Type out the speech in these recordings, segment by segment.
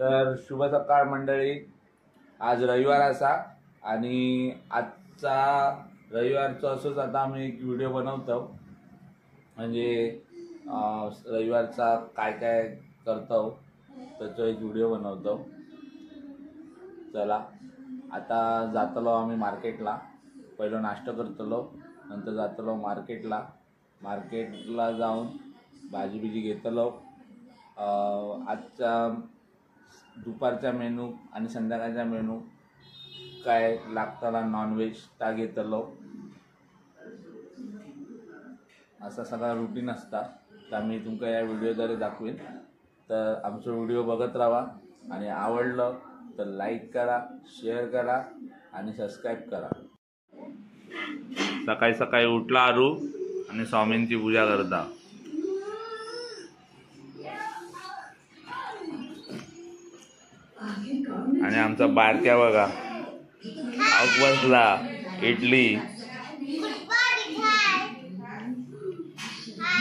तर शुभ सकाळ मंडळी। आज रविवार असा आणि आजचा रविवारचा असोच आता आम्ही एक व्हिडिओ बनवतो, म्हणजे रविवारचा काय काय करतो त्याचा एक व्हिडिओ बनवतो। चला आता जातलो आम्ही मार्केटला, पहिला नाश्ता करतलो, नंतर जातलो मार्केटला जाऊन भाजी बिजी घेतलो। आजचा दुपारचा मेनू आणि संध्याकाळचा मेनू काय लागताला नॉनव्हेज ता घेतलो। असा सगळा रुटीन असता, तर मी तुमका या व्हिडिओद्वारे दाखवेन। तर आमचा व्हिडिओ बघत राहा आणि आवडलं तर लाईक करा, शेअर करा आणि सबस्क्राईब करा। सकाळी सकाळी उठला आरू आणि स्वामींची पूजा करता। आणि आमचा बारक्या बघा बसला इडली।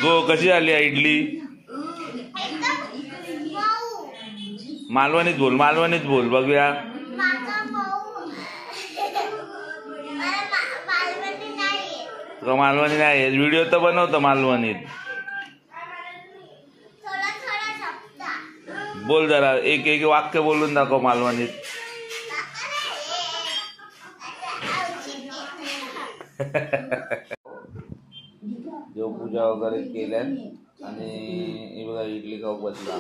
गो कशी आली इडली? मालवणीत बोल बघूया। तुला मालवणी नाही व्हिडिओ तर बनवतो मालवणीत। बोल जरा एक एक वाक्य बोलून दाखव मालवणीत। देवपूजा वगैरे केल्या आणि हे बघा इडली खाऊ बसला।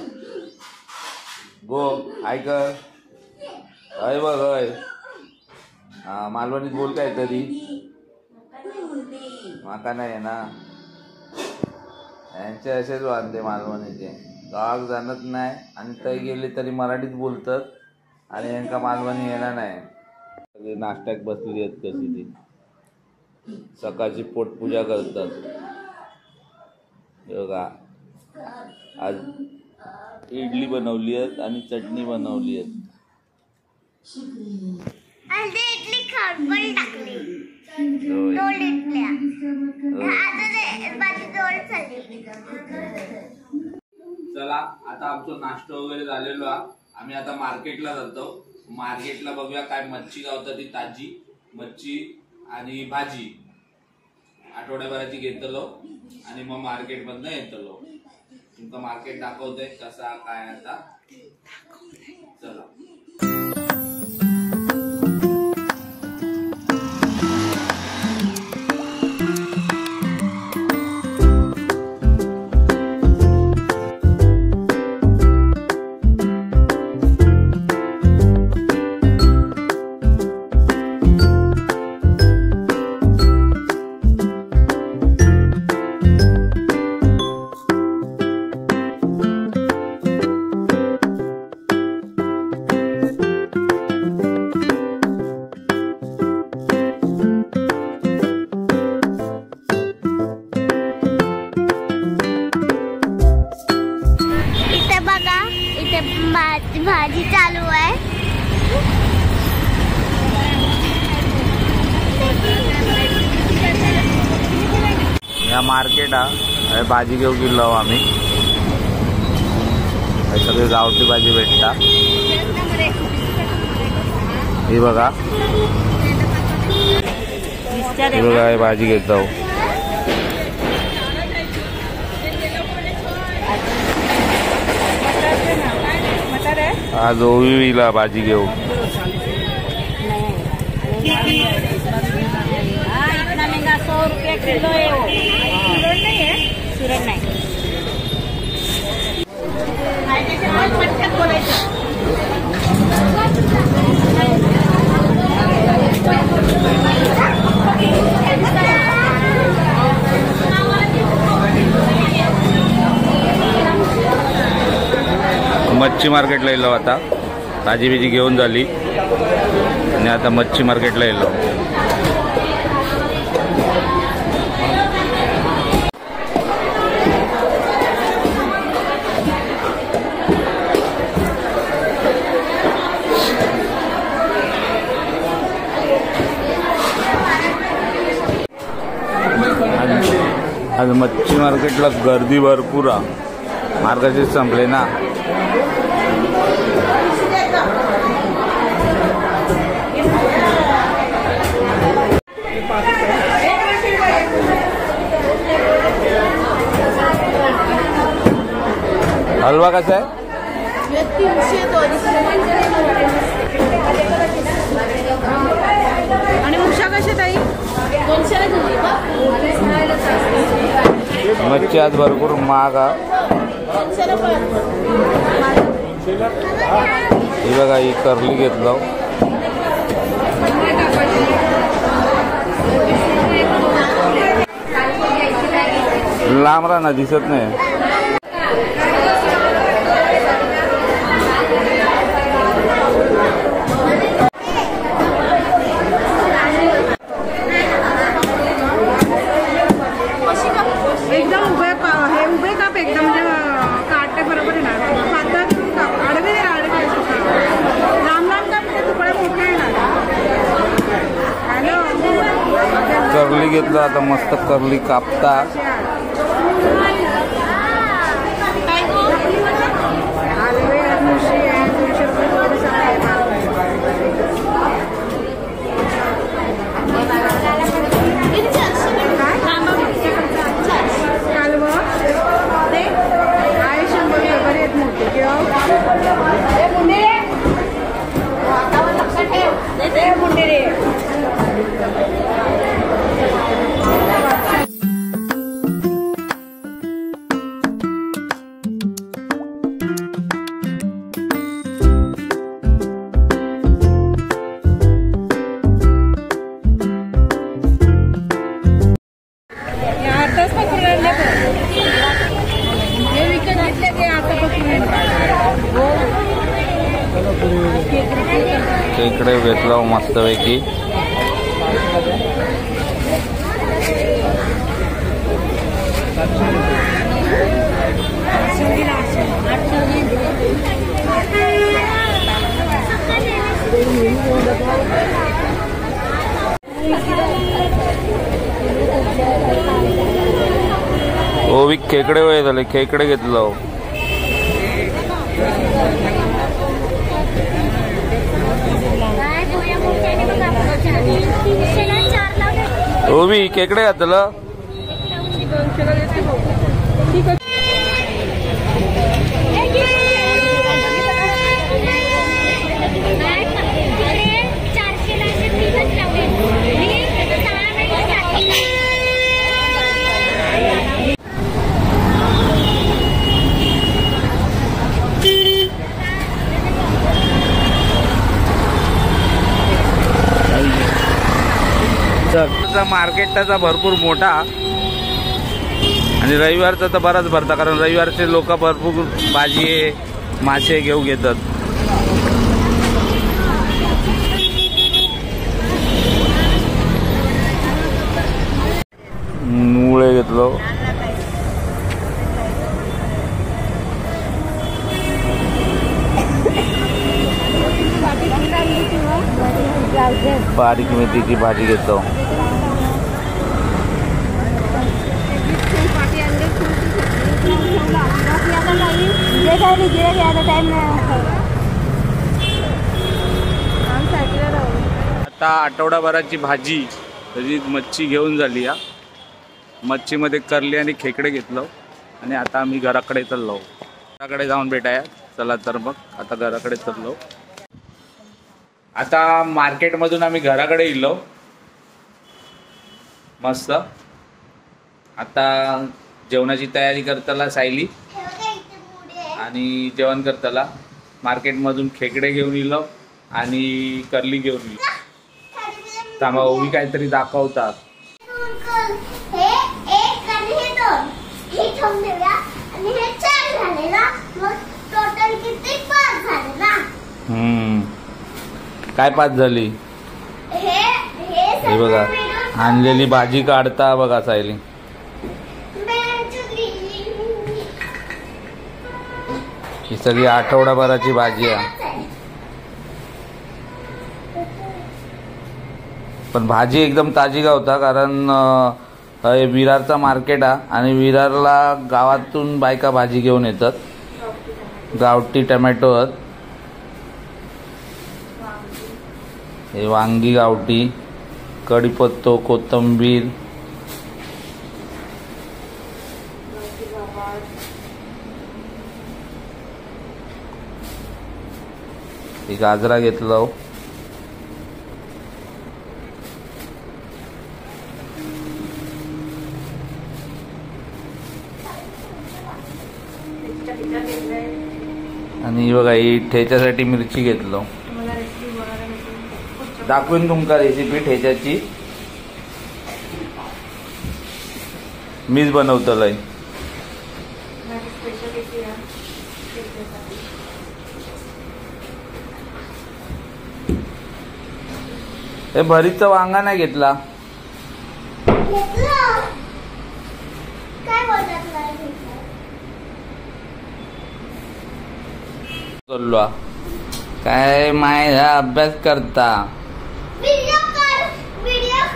गो ऐक अय बघ अय मालवणीत बोल काय तरी। माका नाही ना यांचे असेच वांदे मालवणीचे, गावाक जाणत नाही आणि ते गेले तरी मराठीत बोलतात आणि यांका मालवणी येणार नाही। सगळे नाश्त्याक बसलेली आहेत कशी ती, सकाळची पोटपूजा करतात। बघा आज इडली बनवली आहेत आणि चटणी बनवली आहेत। चला आता आमचा नाश्ता वगैरे झालेलो आहे, आम्ही आता मार्केटला जातो। मार्केटला बघूया काय मच्छी गावता ती ताजी मच्छी आणि भाजी आठवड्याभराची घेतलो आणि मग मार्केट मधनं येतलो। तुमका मार्केट दाखवतोय कसा काय आता। चला भाजी चालू आहे। या मार्केट आहे, भाजी घेऊ गेलो आम्ही। सगळी गावठी भाजी भेटता। ही बघा हे भाजी घेतो। आज ओवीला भाजी घेऊ। इतना महंगा 100 रुपये किलो है वो। सूरन नहीं है, सूरन नहीं। मच्छी मार्केटला येलो आता, भाजी बिजी घेऊन झाली आणि आता मच्छी मार्केटला येलो। आज मच्छी मार्केटला गर्दी भरपूर आहे, मार्गशीर्ष संपले ना। हलवा कसा आहे? 300 आणि उषा कशी ताई? 200 दिली बघ. मच्छी आज भरपूर महाग आहे. ही बघा ही करली घेतलं. लांब राहा ना, दिसत नाही. एकदम उभे हे उभे काप एकदम म्हणजे काटे बरोबर येणार. पातळ काप आडवे आडवे लांब लांब काप तुकडे मोठे येणार. हॅलो करली घेतलं आता मस्त करली कापता. इकडे घेतलं मस्तपैकी. ओवी खेकडे वय झाले, खेकडे घेतलं. ओवी खेकडे घातलं. मार्केट त्याचा भरपूर मोठा आणि रविवारचा तर बराच भरता, कारण रविवारचे लोक भरपूर भाजी मासे घेऊ घेतात. मुळे घेतलो. बारीक मेथीची भाजी घेतो. आता आठवडाभराची भाजी तरी मच्छी घेऊन झाली. या मच्छीमध्ये करली आणि खेकडे घेतलं आणि आता आम्ही घराकडे चाललो. घराकडे जाऊन भेटाया. चला तर मग आता घराकडे चाललो. आता मार्केटमधून आम्ही घराकडे येलो. मस्त आता जेवणाची तयारी करताला सायली आणि जेवण करताला. मार्केटमधून खेकडे घेऊन येलो आणि करली घेऊन येलो. थांबा ओवी काहीतरी दाखवतात. काय 5 झाली? हे बघा आणलेली भाजी काढता बघा सायली. ही सगळी आठवडाभराची भाजी आहे. पण भाजी एकदम ताजी गावता, कारण हे विरारचा मार्केट आहे आणि विरारला गावातून बायका भाजी घेऊन येतात. गावठी टमॅटो आहेत, हे वांगी गावठी, कढीपत्तो, कोथिंबीर, ही गाजरा घेतलो. आणि बघा ही ठेच्यासाठी मिरची घेतलो. दाखवेन तुमका रेसिपी ठेच्याची. मीच बनवतलंय. हे भरीतचा वांगा नाही घेतला. काय माय अभ्यास करता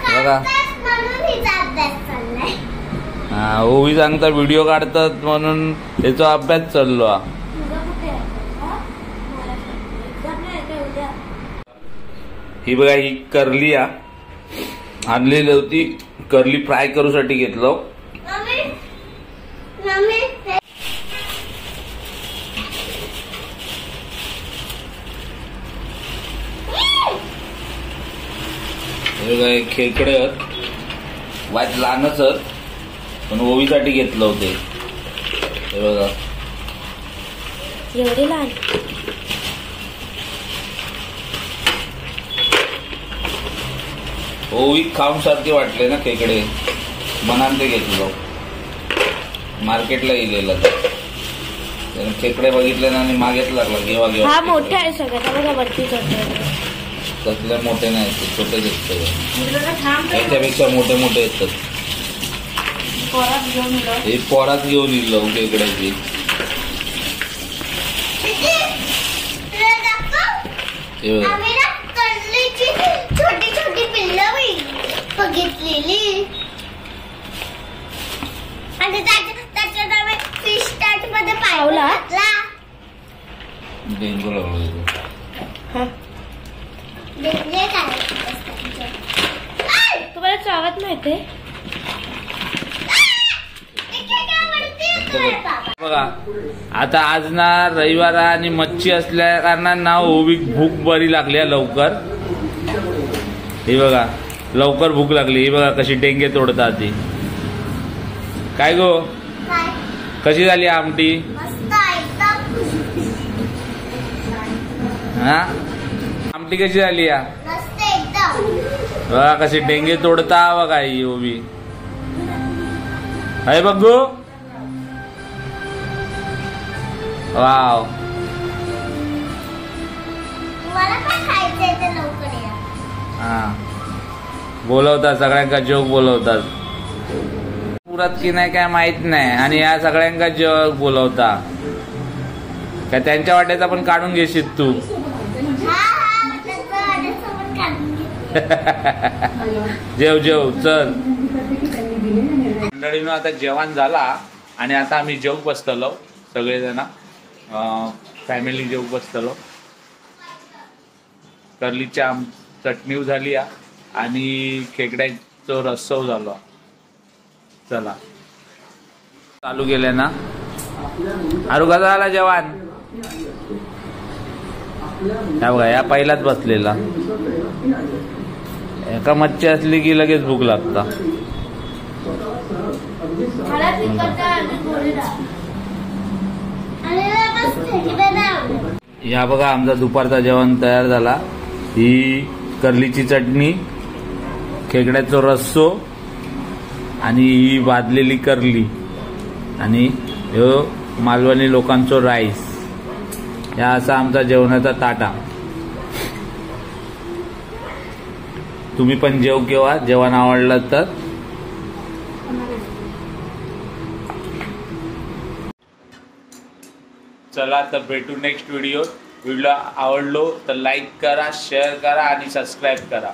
बघा. हा ओवी सांगता व्हिडिओ काढतात म्हणून त्याचा अभ्यास चाललो. ही बघा ही करली आणलेली होती. करली फ्राय करूसाठी घेतलो. हे बघा खेकडे वाईट लहानच पण ओवीसाठी घेतलं होते. हे बघा एवढे लहान. ओवी खाऊन सारखे वाटले ना खेकडे मनान ते घेतलं. मार्केटला गेलेलं खेकडे बघितले ना आणि मागेच लागला घेवा घेवा. हा मोठा आहे सगळ्यात बघा वरती चढतो. तसले मोठे नाही छोटे दिसतात. त्याच्यापेक्षा मोठे मोठे येतात. हे पोरात घेऊन येईल खेकड्याची. छोटी छोटी पिल्लं बघितलेली आणि त्याच्यात आम्ही फिश टॅट मध्ये पावला. डेंगू लागलो. तुम्हाला चावत माहितीये बघा. आता आज ना रविवार आणि मच्छी असल्या कारणाने ना ओवी भूक बरी लागली लवकर. हे बघा लवकर भूक लागली. ही बघा कशी डेंगे तोडतात ती. काय गो कशी झाली आमटी? हा आमटी कशी झाली या? बघा कशी डेंगे तोडता बघा ही ओवी. हाय बघू. वाव हा बोलवतात सगळ्यांका जोक बोलवतात. पुरात की नाही काय माहित नाही आणि या सगळ्यांका जोक बोलवता. काय त्यांच्या वाट्याचा पण काढून घेशील तू. जेव जेव चल. मंडळीनं आता जेवण झाला आणि आता आम्ही जेव बसतलो सगळेजण. फॅमिली जेव बसतलो. करलीची चटणी झाली आणि खेकड्याचं रस्सव झालो. चला चालू केले ना. आरू कसा झाला जेवण? या बघा या पहिलाच बसलेला. एका मच्छी असली की लगेच भूक लागता. या बघा आमचा दुपारचा जेवण तयार झाला. ही करलीची चटणी, खेकड्याचं रस्सो आणि ही भाजलेली करली आणि ह्यो मालवणी लोकांचो राईस. या असा आमचा जेवणाचा ताटा. तुम्ही पण जेव केव्हा जेवण आवडलं तर. चला तर भेटू नेक्स्ट व्हिडिओ. व्हिडिओ आवडलो तर लाईक करा, शेअर करा आणि सबस्क्राईब करा.